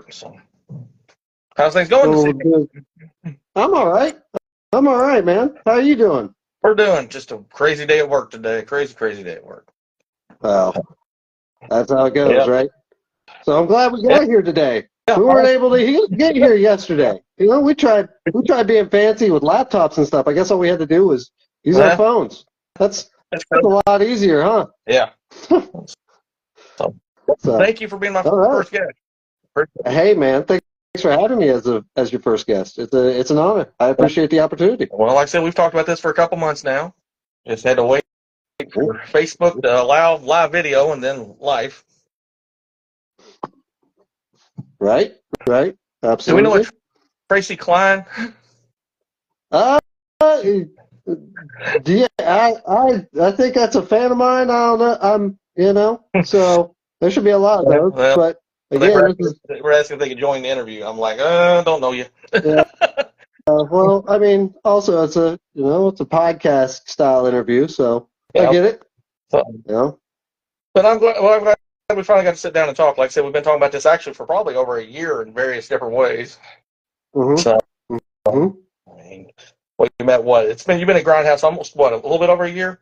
So, how's things going this Well, evening? I'm all right. I'm all right, man. How are you doing? We're doing just a crazy day at work today. Crazy day at work. Well, that's how it goes, Yeah. right? So I'm glad we Yeah. got here today. Yeah. We weren't able to get here yesterday. We tried being fancy with laptops and stuff. I guess all we had to do was use our Yeah. phones. That's That's a good. lot easier, huh? Yeah. So, So, thank you for being my all right. first guest. Appreciate it. Hey, man, thanks for having me as your first guest. It's an honor. I appreciate the opportunity. Well, like I said, we've talked about this for a couple months now. Just had to wait for Facebook to allow live video and then live. Right, right, Do we know absolutely. what Tracy Klein? Uh, yeah, I think that's a fan of mine. I don't know. So there should be a lot of those. Well, But they again, were this is asking if they could join the interview. I'm like, don't know you. yeah. Well, I mean, also it's a podcast style interview, so I Yeah. get it. So, You know. but I'm glad we finally got to sit down and talk. Like I said, we've been talking about this actually for probably over a year in various different ways. Mm-hmm. So, Mm-hmm. I mean, we met what? You've been at Grindhouse almost what, a little bit over a year?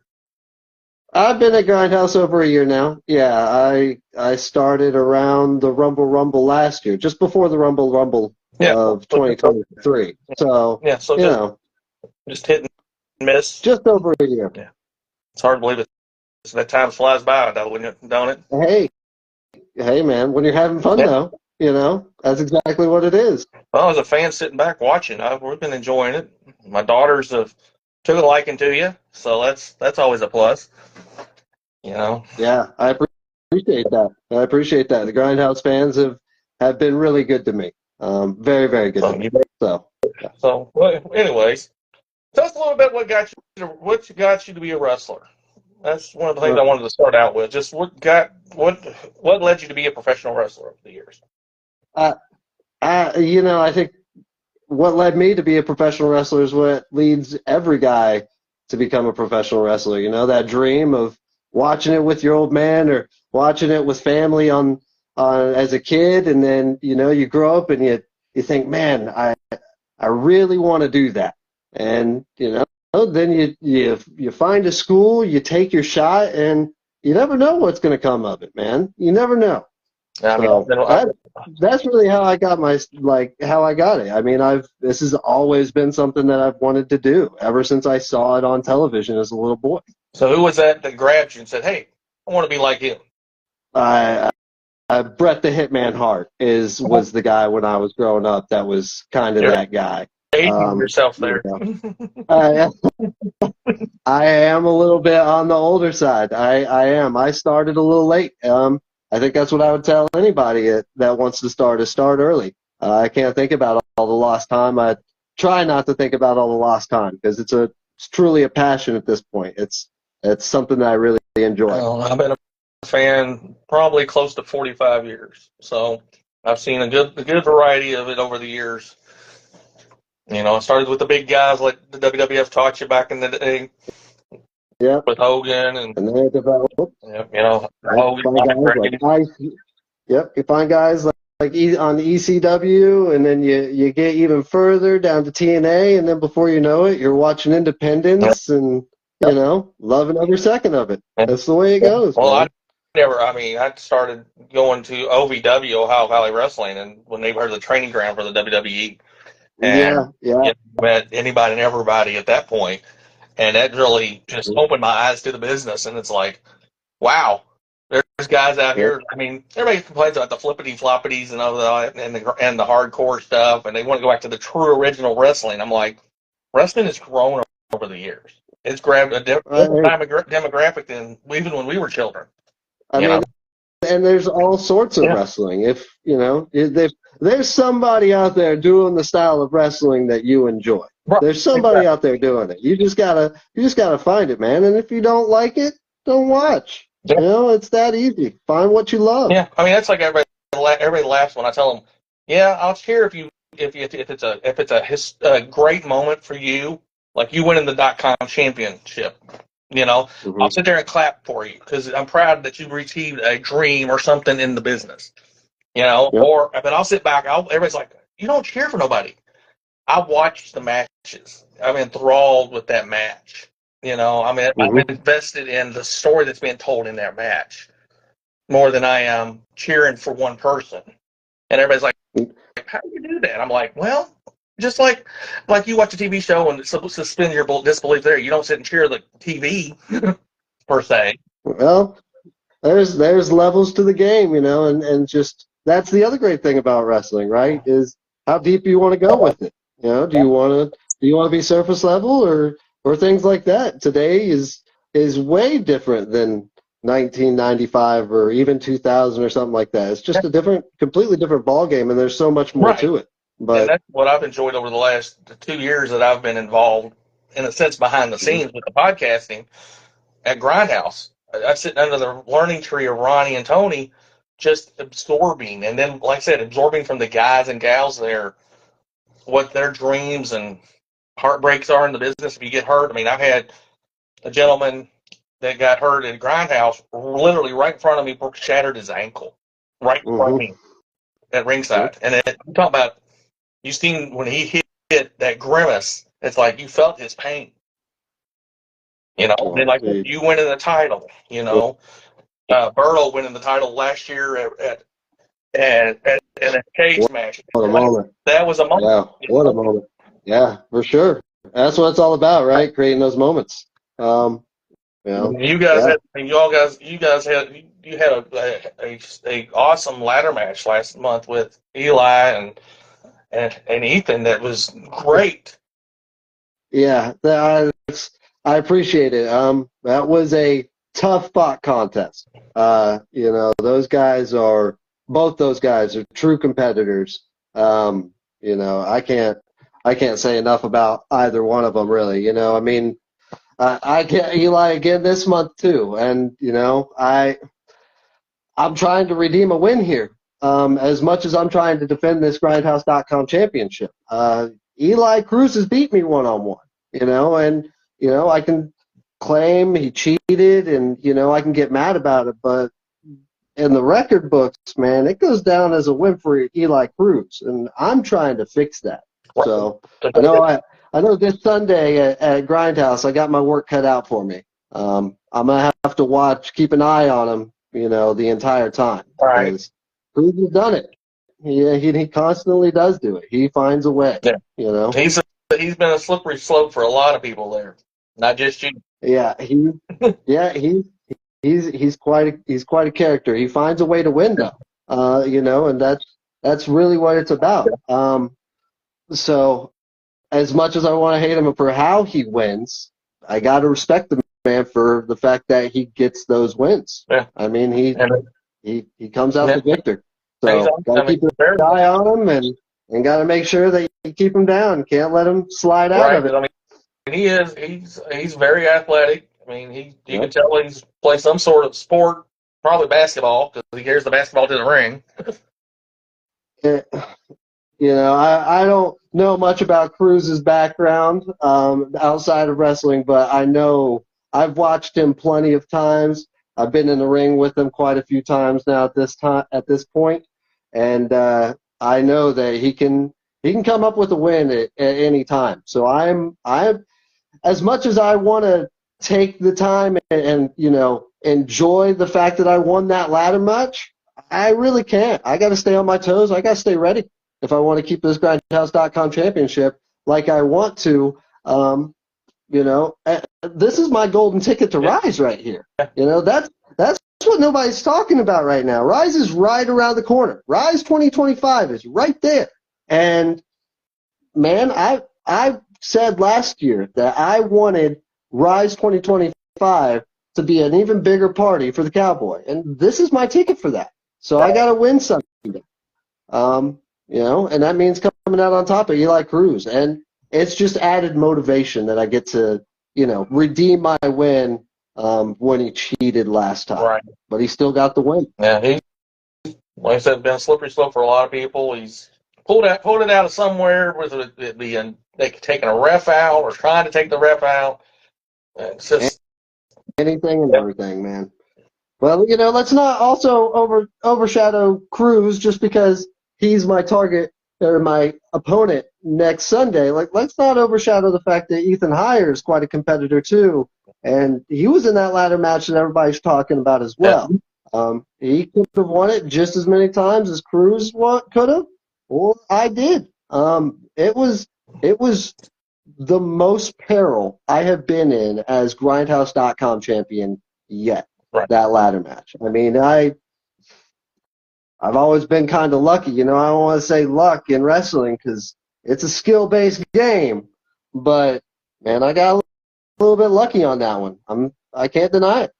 I've been at Grindhouse over a year now. Yeah, I started around the Rumble last year, just before the Rumble Yeah. of 2023. So Yeah. So you know, just hit and miss. just over a year. Yeah. It's hard to believe it. That time flies by, don't it? Hey, man, when you're having fun, Yeah. though, that's exactly what it is. Well, as a fan sitting back watching, we've been enjoying it. My daughters have took a liking to you, so that's always a plus. You know. Yeah, I appreciate that. I appreciate that. The Grindhouse fans have been really good to me. Very, very good to So me. So, yeah. well, anyways, tell us a little bit what got you to be a wrestler. That's one of the things I wanted to start out with. Just what led you to be a professional wrestler over the years? Uh, I think what led me to be a professional wrestler is what leads every guy to become a professional wrestler. That dream of watching it with your old man or watching it with family on as a kid, and then you grow up and you think, man, I really want to do that, and then you find a school, you take your shot, and you never know what's going to come of it, man. You never know. I mean, So that's really how I got how I got it. I mean, this has always been something that I've wanted to do ever since I saw it on television as a little boy. so who was that grabbed you and said, "Hey, I want to be like him"? I Bret the Hitman Hart was the guy when I was growing up that was kind of You're that guy. aging yourself You there. know, I, I am a little bit on the older side. I am. I started a little late. I think that's what I would tell anybody that wants to start is start early. I can't think about all the lost time. I try not to think about all the lost time because it's truly a passion at this point. It's something that I really enjoy. Well, I've been a fan probably close to 45 years, so I've seen a good variety of it over the years. I started with the big guys like the WWF taught you back in the day Yeah, with Hogan and and then it developed. Hogan, Find guys like Yep, you find guys on ECW, and then you get even further down to TNA, and then before you know it, you're watching Independence, and loving every second of it. That's the way it goes, well, man. I started going to OVW, Ohio Valley Wrestling, and when they were the training ground for the WWE, Yeah, and yeah. met anybody and everybody at that point, and that really just opened my eyes to the business, and it's like, wow. There's guys out Yeah. here. I mean, everybody complains about the flippity floppities and all that, and the hardcore stuff, and they want to go back to the true original wrestling. I'm like, wrestling has grown over the years. It's grabbed a different demographic than even when we were children. I You know? mean, and there's all sorts of Yeah. wrestling. If there's somebody out there doing the style of wrestling that you enjoy. Right. There's somebody out there doing it. You just gotta find it, man. And if you don't like it, don't watch. Yeah. It's that easy. Find what you love. Yeah, I mean that's like everybody laughs when I tell them, yeah, I'll cheer if it's a great moment for you, like you winning the .com championship. Mm-hmm. I'll sit there and clap for you because I'm proud that you achieved a dream or something in the business. you know. Yep. But I'll sit back. Everybody's like, you don't cheer for nobody. I watched the matches. I'm enthralled with that match. You know, I'm invested in the story that's being told in that match more than I am cheering for one person. And everybody's like, how do you do that? I'm like, well, just like you watch a TV show and suspend your disbelief there. You don't sit and cheer the TV per se. Well, there's levels to the game, you know, and just that's the other great thing about wrestling, right? Is how deep you want to go with it. You know, do you want to be surface level or things like that? Today is way different than 1995 or even 2000 or something like that. It's just a completely different ball game, and there's so much more to it. But and that's what I've enjoyed over the last 2 years that I've been involved, in a sense, behind the scenes with the podcasting at Grindhouse. I sit under the learning tree of Ronnie and Tony, just absorbing, and then, like I said, absorbing from the guys and gals there what their dreams and heartbreaks are in the business. If you get hurt, I mean, I've had a gentleman that got hurt at Grindhouse, literally right in front of me, shattered his ankle, right in front of me at ringside. And I'm talking about, you seen when he hit that grimace, it's like you felt his pain. You know, then like you winning the title, you know, Berto winning the title last year at a cage match. What a moment. That was a moment. Yeah, what a moment. Yeah, for sure. That's what it's all about, right? Creating those moments. You know, you guys had a awesome ladder match last month with Eli and Ethan that was great. Yeah, I appreciate it. That was a tough fought contest. You know, both those guys are true competitors. You know, I can't say enough about either one of them, really. You know, I mean, I get Eli again this month too, and you know, I'm trying to redeem a win here. As much as I'm trying to defend this Grindhouse.com championship, Eli Cruz has beat me one-on-one. You know, and you know, I can claim he cheated, and you know, I can get mad about it, but in the record books, man, it goes down as a win for Eli Cruz, and I'm trying to fix that. So I know this Sunday at Grindhouse, I got my work cut out for me. I'm gonna have to keep an eye on him, you know, the entire time. Right. Because Cruz has done it. He constantly does do it. He finds a way. Yeah. You know. He's been a slippery slope for a lot of people there, not just you. Yeah, he's quite a character. He finds a way to win though. You know, and that's really what it's about. So as much as I want to hate him for how he wins, I got to respect the man for the fact that he gets those wins. Yeah. I mean, he comes out the victor. So got to keep an eye on him and got to make sure that you keep him down. Can't let him slide out of it. I mean, he's very athletic. I mean, you can tell he's played some sort of sport, probably basketball, because he carries the basketball to the ring. You know, I don't know much about Cruz's background outside of wrestling, but I know I've watched him plenty of times. I've been in the ring with him quite a few times now at this point, and I know that he can come up with a win at any time. So I'm as much as I want to take the time and you know enjoy the fact that I won that ladder match, I really can't. I got to stay on my toes. I got to stay ready if I want to keep this Grindhouse.com championship like I want to. You know, this is my golden ticket to Rise right here. You know, that's what nobody's talking about right now. Rise is right around the corner. Rise 2025 is right there. And man, I said last year that I wanted Rise 2025 to be an even bigger party for the Cowboy, and this is my ticket for that. So I got to win something. You know, and that means coming out on top of Eli Cruz, and it's just added motivation that I get to, you know, redeem my win when he cheated last time. Right. But he still got the win. Yeah, he's, like I said, been a slippery slope for a lot of people. He's pulled it out of somewhere, whether it be taking a ref out or trying to take the ref out. It's just anything and everything, man. Well, let's not also overshadow Cruz just because he's my target or my opponent next Sunday. Like, let's not overshadow the fact that Ethan Heyer is quite a competitor too, and he was in that ladder match that everybody's talking about as well. He could have won it just as many times as Cruz could have, or I did. It was the most peril I have been in as Grindhouse.com champion yet. Right. That ladder match. I mean, I've always been kind of lucky. I don't want to say luck in wrestling because it's a skill-based game, but man, I got a little bit lucky on that one. I can't deny it.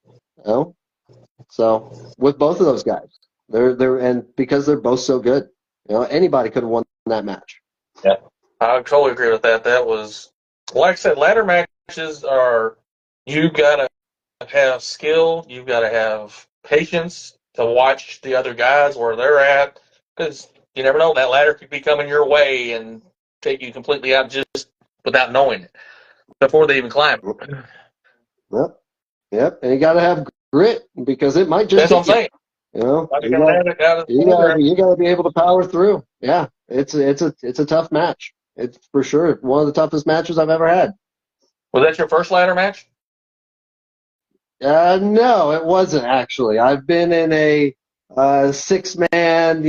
So with both of those guys, they're and because they're both so good, anybody could have won that match. Yeah, I totally agree with that. That was, like I said, ladder matches are, you gotta have skill, you've got to have patience to watch the other guys where they're at, because you never know, that ladder could be coming your way and take you completely out just without knowing it before they even climb. Yep, and you got to have grit because it might just. That's what I'm saying. You got to be able to power through. Yeah, it's a tough match. It's for sure one of the toughest matches I've ever had. Was that your first ladder match? No, it wasn't actually. I've been in a 6-man,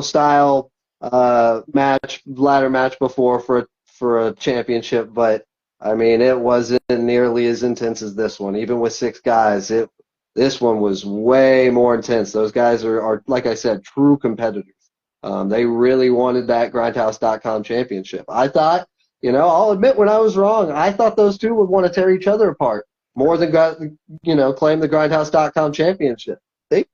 style ladder match before for a championship, but I mean it wasn't nearly as intense as this one. Even with 6 guys, this one was way more intense. Those guys are like I said, true competitors. They really wanted that Grindhouse.com championship. I thought, I'll admit when I was wrong. I thought those two would want to tear each other apart more than claim the Grindhouse.com championship. They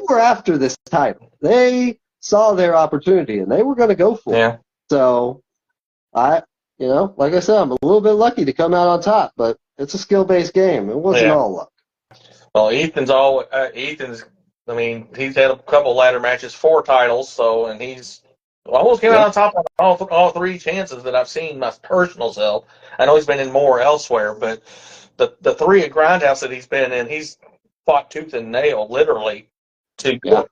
were after this title. They saw their opportunity and they were going to go for it. So like I said, I'm a little bit lucky to come out on top, but it's a skill-based game. It wasn't all luck. Well, Ethan's, I mean, he's had a couple ladder matches, 4 titles, and he's almost came out on top on all 3 chances that I've seen my personal self. I know he's been in more elsewhere, but the 3 at Grindhouse that he's been in, he's fought tooth and nail, literally, to get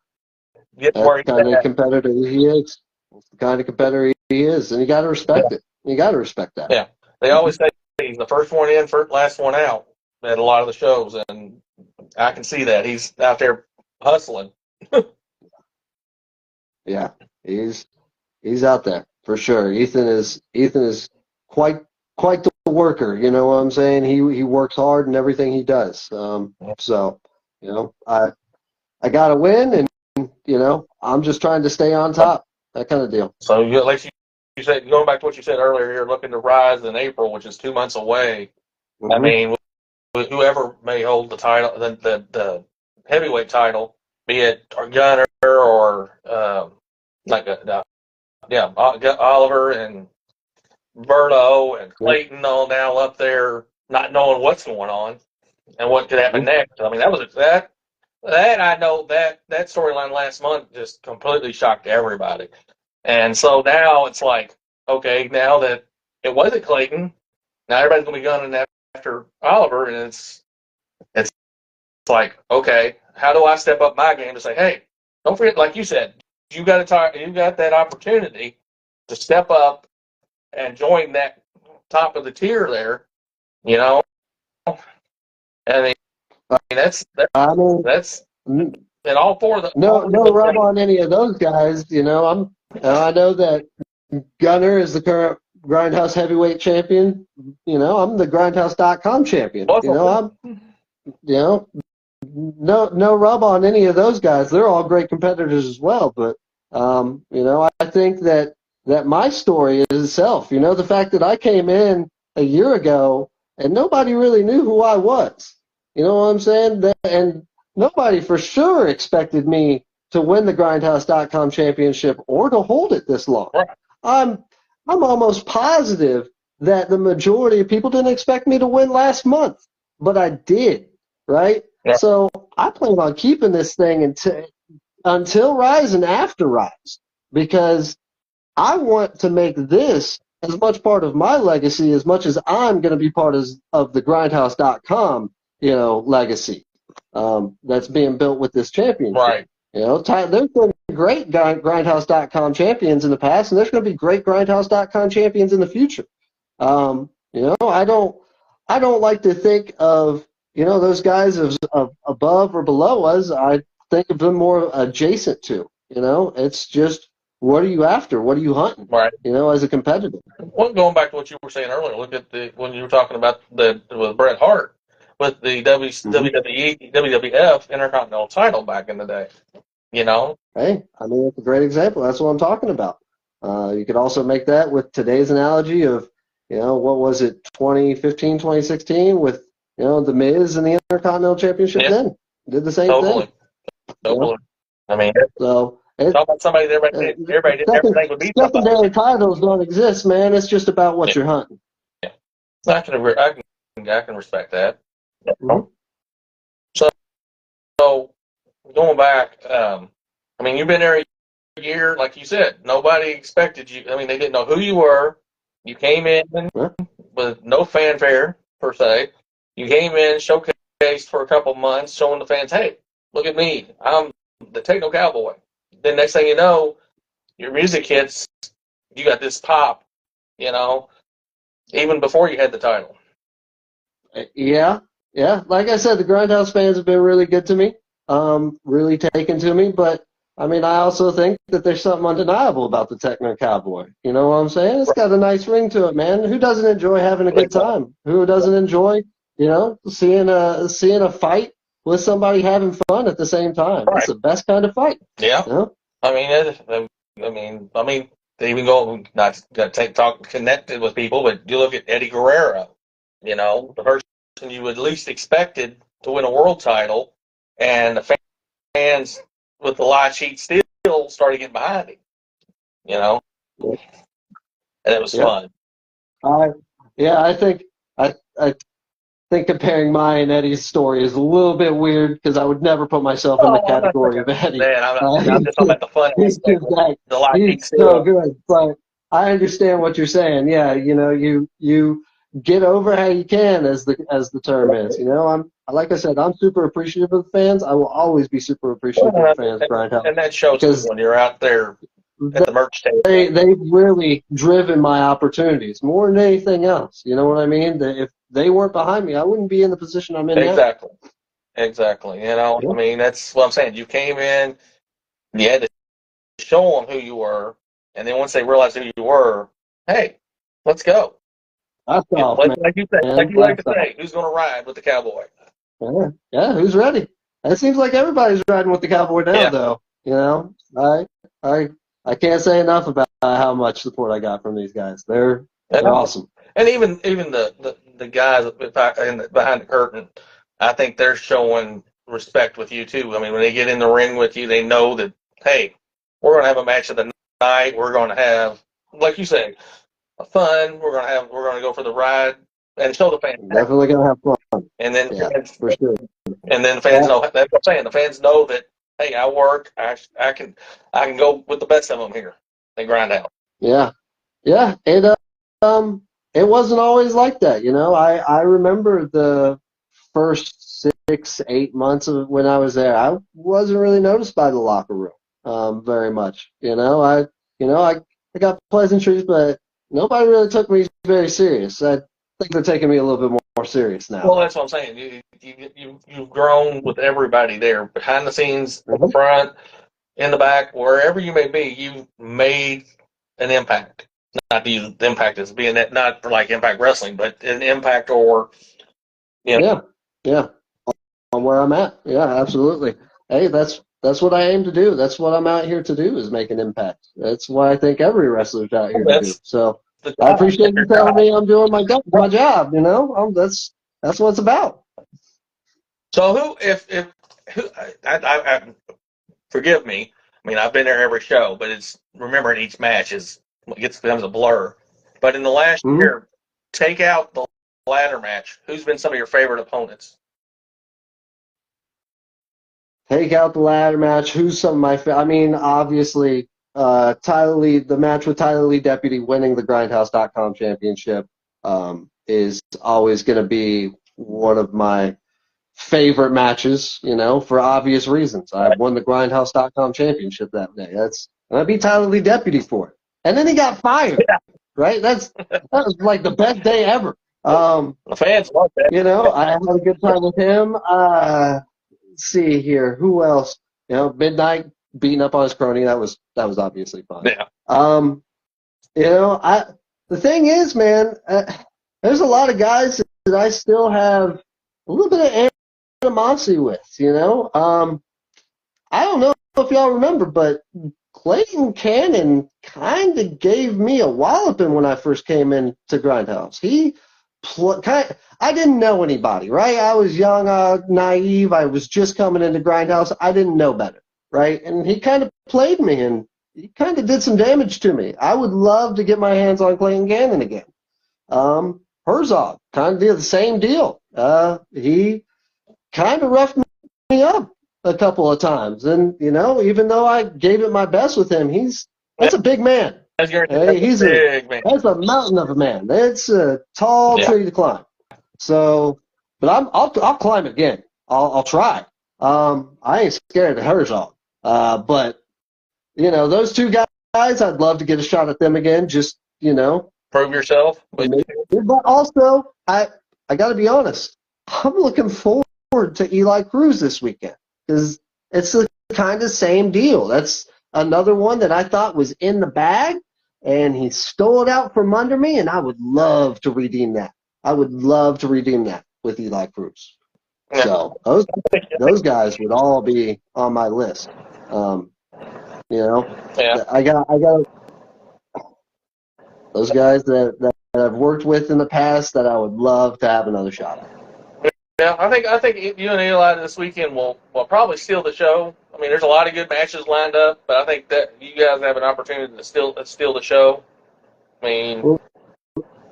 where he's kind of competitor he is. That's the kind of competitor he is, and you got to respect it. You got to respect that. Yeah, they always say he's the first one in, last one out at a lot of the shows, and I can see that he's out there hustling. Yeah, he's out there for sure. Ethan is quite the worker. You know what I'm saying? He works hard in everything he does. So I got to win, and I'm just trying to stay on top. That kind of deal. So like you said, going back to what you said earlier, you're looking to rise in April, which is 2 months away. Mm-hmm. I mean, whoever may hold the title, the heavyweight title, be it Gunner or Oliver and Berto and Clayton all now up there, not knowing what's going on and what could happen next. I mean, that I know that storyline last month just completely shocked everybody. And so now it's like, okay, now that it wasn't Clayton, now everybody's going to be gunning after Oliver, and it's like, okay, how do I step up my game to say, hey, don't forget, like you said, you got that opportunity to step up and join that top of the tier there, And that's and all 4 of the no rub on any of those guys. I know that Gunner is the current Grindhouse heavyweight champion. I'm the Grindhouse.com champion. No rub on any of those guys. They're all great competitors as well. But I think that my story is itself. The fact that I came in a year ago and nobody really knew who I was. You know what I'm saying? And nobody for sure expected me to win the Grindhouse.com championship or to hold it this long. Right. I'm almost positive that the majority of people didn't expect me to win last month, but I did, right? Yeah. So I plan on keeping this thing until Rise and after Rise, because I want to make this as much part of my legacy as much as I'm going to be part of the Grindhouse.com, legacy. that's being built with this championship. Right. You know, there's been great Grindhouse.com champions in the past, and there's going to be great Grindhouse.com champions in the future. You know, I don't like to think of, you know, those guys as above or below us. I think of them more adjacent to. You know, it's just, what are you after? What are you hunting? Right. You know, as a competitor. Well, going back to what you were saying earlier, look at when you were talking about with Bret Hart with the WWE, WWF Intercontinental title back in the day. You know? Hey, I mean, it's a great example. That's what I'm talking about. You could also make that with today's analogy of, you know, what was it, 2015, 2016 with, you know, The Miz and the Intercontinental Championship then. Did the same thing. Totally. You know? I mean, so talk about somebody that everybody did everything would be somebody. Secondary titles don't exist, man. It's just about what you're hunting. Yeah. I can respect that. Mm-hmm. So going back, I mean, you've been there a year, like you said. Nobody expected you. I mean, they didn't know who you were. You came in with no fanfare per se. You came in, showcased for a couple months, showing the fans, "Hey, look at me! I'm the Techno Cowboy." Then next thing you know, your music hits. You got this pop, you know, even before you had the title. Yeah. Like I said, the Grindhouse fans have been really good to me, really taken to me. But I mean, I also think that there's something undeniable about the Techno Cowboy. You know what I'm saying? It's got a nice ring to it, man. Who doesn't enjoy having a good time? Who doesn't enjoy, you know, seeing a fight with somebody having fun at the same time? Right. It's the best kind of fight. Yeah. You know? I mean, they even go not to talk connected with people, but you look at Eddie Guerrero. You know, the person you would least expected to win a world title, and the fans with the lie sheet still started getting behind him. You know, and it was fun. I think comparing my and Eddie's story is a little bit weird because I would never put myself in the category of Eddie. Man, I'm just talking about the fun. He's so good, but I understand what you're saying. Yeah, you know, you get over how you can, as the term is. You know, like I said, I'm super appreciative of the fans. I will always be super appreciative of the fans, Grindhouse. And that shows when you're out there at the merch table. They've really driven my opportunities more than anything else. You know what I mean? If they weren't behind me, I wouldn't be in the position I'm in now. Exactly. You know, I mean, that's what I'm saying. You came in, you had to show them who you were, and then once they realized who you were, hey, let's go. That's all, like you like to say, who's going to ride with the Cowboy? Yeah, who's ready? It seems like everybody's riding with the Cowboy now, though. You know, I can't say enough about how much support I got from these guys. They're awesome. And even the guys behind the curtain, I think they're showing respect with you too. I mean, when they get in the ring with you, they know that, hey, we're going to have a match of the night. We're going to have, like you say, fun. We're going to go for the ride and show the fans. Definitely going to have fun. And then for sure. And then the fans know. That's what I'm saying. The fans know that, hey, I work. I can go with the best of them here. They grind out. Yeah. It wasn't always like that, you know. I remember the first 6-8 months of when I was there. I wasn't really noticed by the locker room very much. You know, I got pleasantries, but nobody really took me very serious. I think they're taking me a little bit more serious now. Well, that's what I'm saying. You've grown with everybody there, behind the scenes, in the front, in the back, wherever you may be. You've made an impact. Not to use impact as being that, not like Impact Wrestling, but an impact or, you know. Yeah. On where I'm at. Yeah, absolutely. Hey, that's what I aim to do. That's what I'm out here to do, is make an impact. That's what I think every wrestler's out here to do. So I appreciate you telling me I'm doing my job. You know, that's what it's about. So forgive me. I mean, I've been there every show, but it's remembering each match becomes a blur. But in the last year, take out the ladder match. Who's been some of your favorite opponents? Take out the ladder match. Who's some of my I mean, obviously, Tyler Lee, the match with Tyler Lee Deputy winning the Grindhouse.com championship is always going to be one of my favorite matches, for obvious reasons. I won the Grindhouse.com championship that day. And I beat Tyler Lee Deputy for it. And then he got fired, right? That was like the best day ever. The fans love that. I had a good time with him. Let's see here. Who else? Midnight beating up on his crony. That was obviously fun. Yeah. The thing is, man, there's a lot of guys that I still have a little bit of animosity with, I don't know if y'all remember, but Clayton Cannon kind of gave me a walloping when I first came into Grindhouse. I didn't know anybody, right? I was young, naive. I was just coming into Grindhouse. I didn't know better, right? And he kind of played me, and he kind of did some damage to me. I would love to get my hands on Clayton Cannon again. Herzog kind of did the same deal. He kind of roughed me up a couple of times, and even though I gave it my best with him, that's a big man. That's a mountain of a man. It's a tall tree to climb. So, but I'll climb again. I'll try. I ain't scared of Herzog. But those two guys, I'd love to get a shot at them again. Just prove yourself. But also, I got to be honest. I'm looking forward to Eli Cruz this weekend because it's the kind of same deal. That's another one that I thought was in the bag, and he stole it out from under me, and I would love to redeem that. I would love to redeem that with Eli Cruz. Yeah. So those guys would all be on my list. Yeah. I got those guys that I've worked with in the past that I would love to have another shot at. Yeah, I think you and Eli this weekend will probably steal the show. I mean, there's a lot of good matches lined up, but I think that you guys have an opportunity to steal the show. I mean,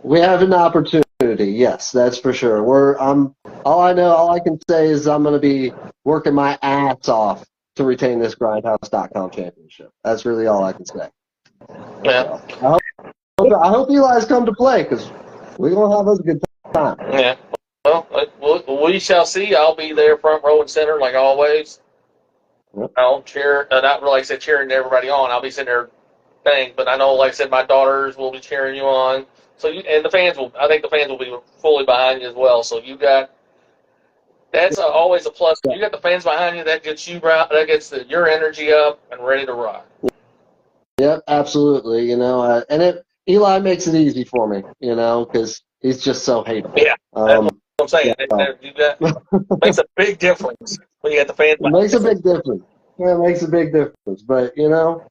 we have an opportunity. Yes, that's for sure. All I can say is I'm going to be working my ass off to retain this Grindhouse.com championship. That's really all I can say. Yeah. So, I hope Eli's come to play because we're going to have us a good time. Yeah. Well, we shall see. I'll be there front row and center like always. Yep. I'll cheer, not really like I said cheering everybody on. I'll be sitting there thing, but I know, like I said, my daughters will be cheering you on. So and the fans will. I think the fans will be fully behind you as well. So that's always a plus. You got the fans behind you. That gets your energy up and ready to rock. Yep, absolutely. Eli makes it easy for me. Because he's just so hateable. Yeah, that's what I'm saying. Makes a big difference when you got the fans. It makes a big difference. Yeah, it makes a big difference. But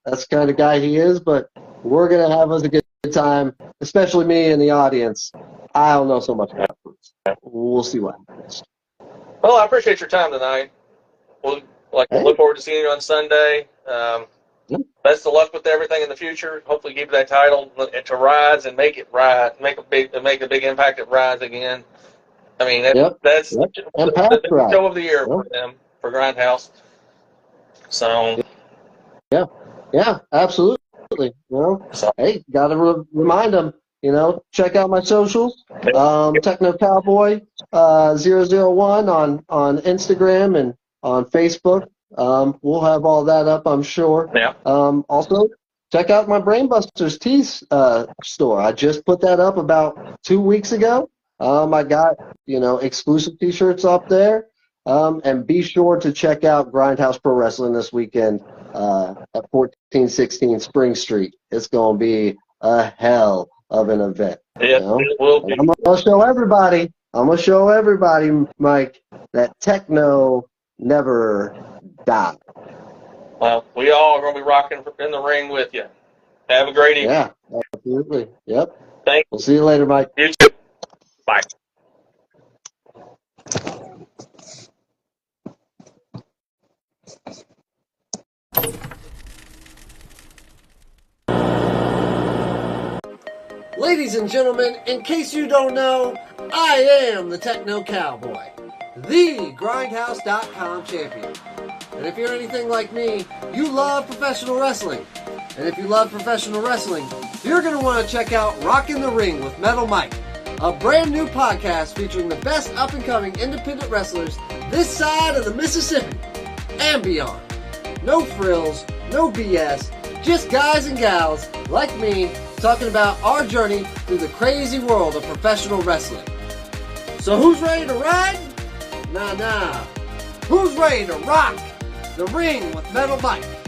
that's the kind of guy he is. But we're gonna have us a good time, especially me and the audience. I don't know so much about it. We'll see what happens. Well, I appreciate your time tonight. We'll look forward to seeing you on Sunday. Best of luck with everything in the future. Hopefully, give that title to Rise and make it Rise, make a big impact at Rise again. I mean, that's the show of the year for them, for Grindhouse. So, yeah, absolutely. Hey, gotta remind them. Check out my socials. Techno Cowboy 001 on Instagram and on Facebook. We'll have all that up, I'm sure. Yeah. Also, check out my Brainbusters Tees store. I just put that up about 2 weeks ago. I got exclusive T-shirts up there. And be sure to check out Grindhouse Pro Wrestling this weekend at 1416 Spring Street. It's going to be a hell of an event. Yeah, it will be. I'm going to show everybody, Mike, that Techno never died. Well, we all are going to be rocking in the ring with you. Have a great evening. Yeah, absolutely. Yep. Thanks. We'll see you later, Mike. You too. Bye. Ladies and gentlemen, in case you don't know, I am the Techno Cowboy, the Grindhouse.com champion. And if you're anything like me, you love professional wrestling. And if you love professional wrestling, you're going to want to check out Rockin' the Ring with Metal Mike, a brand new podcast featuring the best up-and-coming independent wrestlers this side of the Mississippi and beyond. No frills, no BS, just guys and gals like me talking about our journey through the crazy world of professional wrestling. So who's ready to ride? Nah. Who's ready to rock the ring with Metal Mike?